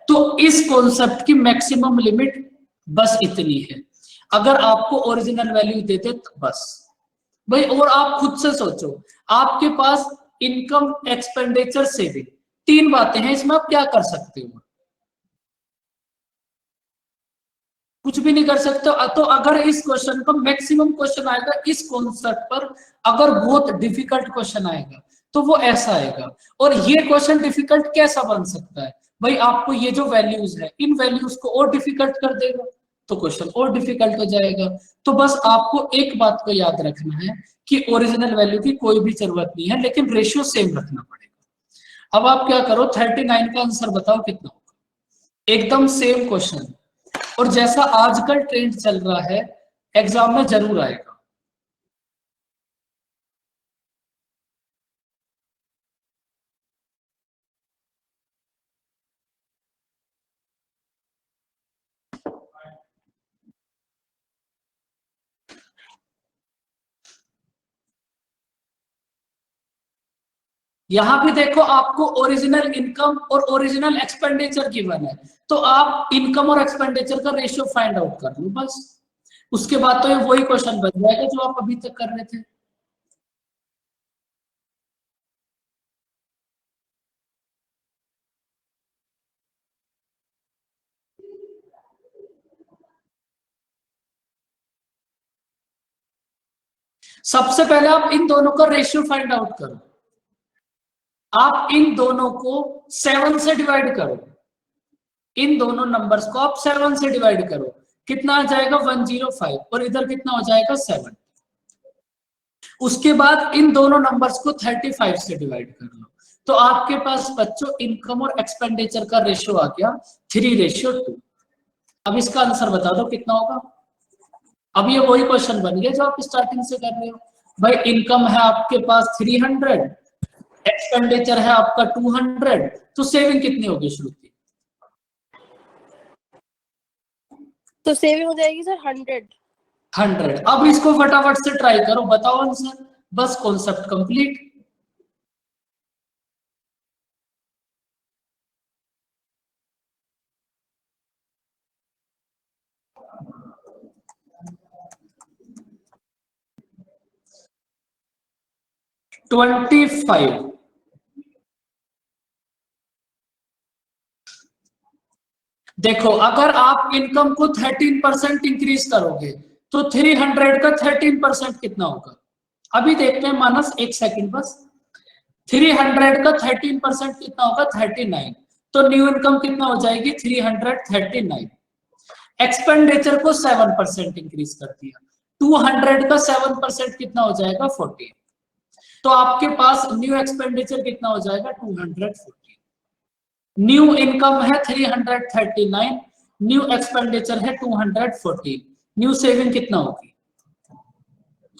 तो इस कॉन्सेप्ट की मैक्सिमम लिमिट बस इतनी है। अगर आपको ओरिजिनल वैल्यू देते तो बस भाई, और आप खुद से सोचो, आपके पास इनकम, एक्सपेंडिचर, सेविंग, 3 बातें हैं, इसमें आप क्या कर सकते हो? कुछ भी नहीं कर सकते। तो अगर इस क्वेश्चन पर मैक्सिमम क्वेश्चन आएगा इस कॉन्सेप्ट पर, अगर बहुत डिफिकल्ट क्वेश्चन आएगा तो वो ऐसा आएगा। और ये क्वेश्चन डिफिकल्ट कैसा बन सकता है भाई? आपको ये जो वैल्यूज है इन वैल्यूज को और डिफिकल्ट कर देगा तो क्वेश्चन और डिफिकल्ट हो जाएगा। तो बस आपको एक बात को याद रखना है कि ओरिजिनल वैल्यू की कोई भी जरूरत नहीं है, लेकिन रेशियो सेम रखना पड़ेगा। अब आप क्या करो, 39 का आंसर बताओ कितना होगा? एकदम सेम क्वेश्चन, और जैसा आजकल ट्रेंड चल रहा है एग्जाम में जरूर आएगा। यहाँ भी देखो आपको ओरिजिनल इनकम और ओरिजिनल एक्सपेंडिचर गिवन है, तो आप इनकम और एक्सपेंडिचर का रेशियो फाइंड आउट कर लो बस। उसके बाद तो ये वही क्वेश्चन बन जाएगा जो आप अभी तक कर रहे थे। सबसे पहले आप इन दोनों का रेशियो फाइंड आउट करो। आप इन दोनों को 7 से डिवाइड करो, इन दोनों नंबर्स को आप 7 से डिवाइड करो, कितना आ जाएगा 105, और इधर कितना हो जाएगा 7। उसके बाद इन दोनों नंबर्स को 35 से डिवाइड कर लो, तो आपके पास बच्चों इनकम और एक्सपेंडिचर का रेशियो आ गया 3:2। अब इसका आंसर बता दो कितना होगा। अब ये वही क्वेश्चन बन गया जो आप स्टार्टिंग से कर रहे हो। भाई इनकम है आपके पास 300, एक्सपेंडिचर है आपका 200, तो सेविंग कितनी होगी श्रुति? तो सेविंग हो जाएगी सर 100। अब इसको फटाफट से ट्राई करो, बताओ आंसर, बस कॉन्सेप्ट कंप्लीट। $25। देखो अगर आप इनकम को 13% इंक्रीज करोगे तो 300 का 13% कितना होगा? अभी देखते हैं मानस, एक सेकंड बस। 300 का 13% कितना होगा? 39। तो न्यू इनकम कितना हो जाएगी? 339। एक्सपेंडिचर को 7% इंक्रीज कर दिया, 200 का 7% कितना हो जाएगा? 40। तो आपके पास न्यू एक्सपेंडिचर कितना हो जाएगा? 240। न्यू इनकम है 339, न्यू एक्सपेंडिचर है 240, न्यू सेविंग कितना होगी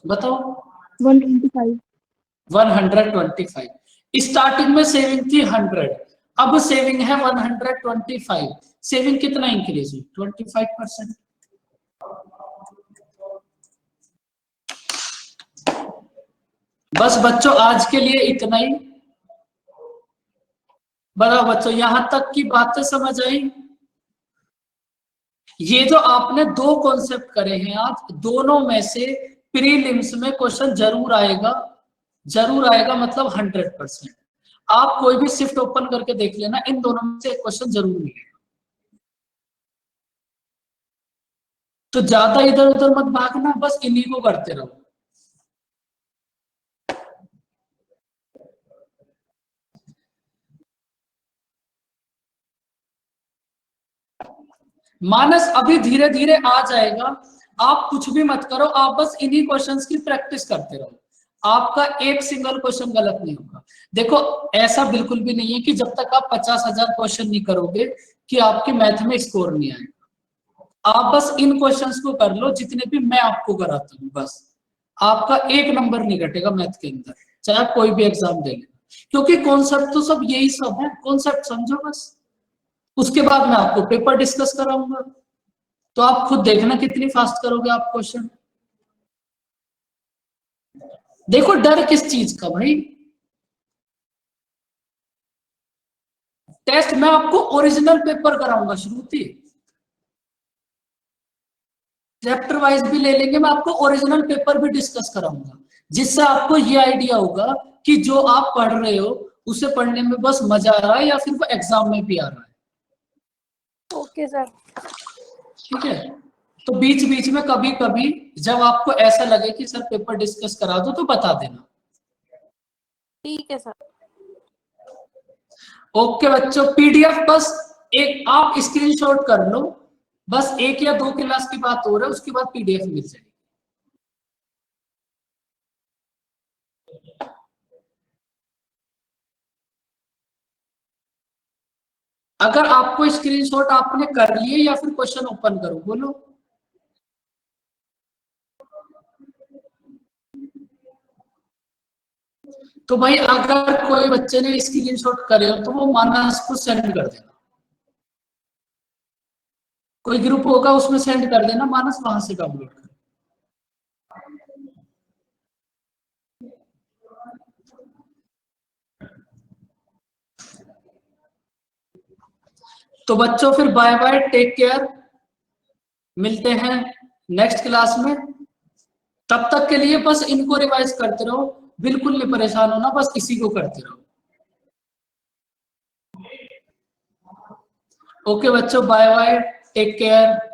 बताओ? 125। 125। स्टार्टिंग में सेविंग थी 100, अब सेविंग है 125। सेविंग कितना इंक्रीज हुई? 25%। बस बच्चों आज के लिए इतना ही। बताओ बच्चों यहां तक की बातें समझ आई? ये जो आपने दो कॉन्सेप्ट करे हैं आज, दोनों में से प्रीलिम्स में क्वेश्चन जरूर आएगा, जरूर आएगा, मतलब 100%। आप कोई भी शिफ्ट ओपन करके देख लेना, इन दोनों में से एक क्वेश्चन जरूर मिलेगा। तो ज्यादा इधर उधर मत भागना, बस इन्हीं को करते रहो। मानस अभी धीरे धीरे आ जाएगा, आप कुछ भी मत करो, आप बस इन्हीं क्वेश्चंस की प्रैक्टिस करते रहो। आपका एक सिंगल क्वेश्चन गलत नहीं होगा। देखो ऐसा बिल्कुल भी नहीं है कि जब तक आप 50,000 क्वेश्चन नहीं करोगे कि आपके मैथ में स्कोर नहीं आएगा। आप बस इन क्वेश्चंस को कर लो जितने भी मैं आपको कराता हूँ, बस आपका एक नंबर नहीं घटेगा मैथ के अंदर, चाहे आप कोई भी एग्जाम दे लें, क्योंकि कॉन्सेप्ट तो सब यही सब है। कॉन्सेप्ट समझो बस, उसके बाद मैं आपको पेपर डिस्कस कराऊंगा, तो आप खुद देखना कितनी फास्ट करोगे आप क्वेश्चन। देखो डर किस चीज का भाई? टेस्ट मैं आपको ओरिजिनल पेपर कराऊंगा श्रुति, चैप्टर वाइज भी ले लेंगे, मैं आपको ओरिजिनल पेपर भी डिस्कस कराऊंगा, जिससे आपको ये आइडिया होगा कि जो आप पढ़ रहे हो उसे पढ़ने में बस मजा आ रहा है या फिर वो एग्जाम में भी आ रहा है। Okay sir. ठीक है, तो बीच बीच में कभी कभी जब आपको ऐसा लगे कि सर पेपर डिस्कस करा दो तो बता देना। ठीक है सर। ओके बच्चों, पीडीएफ बस एक आप स्क्रीनशॉट कर लो, बस 1 या 2 क्लास की बात हो रहा है, उसके बाद पीडीएफ मिल जाएगी। अगर आपको स्क्रीनशॉट आपने कर लिए या फिर क्वेश्चन ओपन करो, बोलो। तो भाई अगर कोई बच्चे ने स्क्रीनशॉट करे हो तो वो मानस को सेंड कर देना, कोई ग्रुप होगा उसमें सेंड कर देना, मानस वहां से डाउनलोड कर। तो बच्चों फिर बाय बाय, टेक केयर, मिलते हैं नेक्स्ट क्लास में। तब तक के लिए बस इनको रिवाइज करते रहो, बिल्कुल नहीं परेशान होना, बस इसी को करते रहो। ओके बच्चों, बाय बाय, टेक केयर।